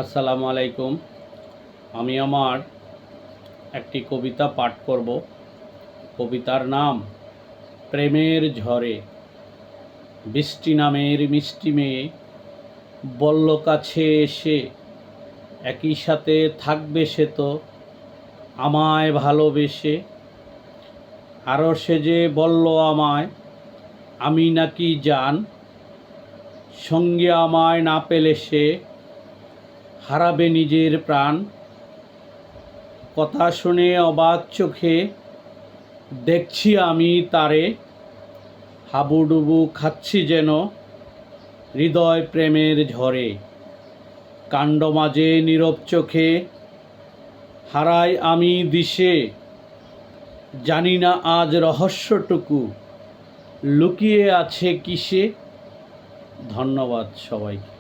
আসসালামু আলাইকুম। আমি আমার একটি কবিতা পাঠ করব। কবিতার নাম প্রেমের ঝড়ে। বৃষ্টি নামের মিষ্টি মেয়ে বলল কাছে এসে, একই সাথে থাকবে সে তো আমায় ভালোবেসে। আরও সে যে বলল আমায়, আমি নাকি জান, সঙ্গে আমায় না পেলে সে হারাবে নিজের প্রাণ। কথা শুনে অবাক চোখে দেখছি আমি তারে, হাবুডুবু খাচ্ছি যেন হৃদয় প্রেমের ঝড়ে। কাণ্ড মাঝে নীরব চোখে হারাই আমি দিশে, জানি না আজ রহস্যটুকু লুকিয়ে আছে কিসে। ধন্যবাদ সবাইকে।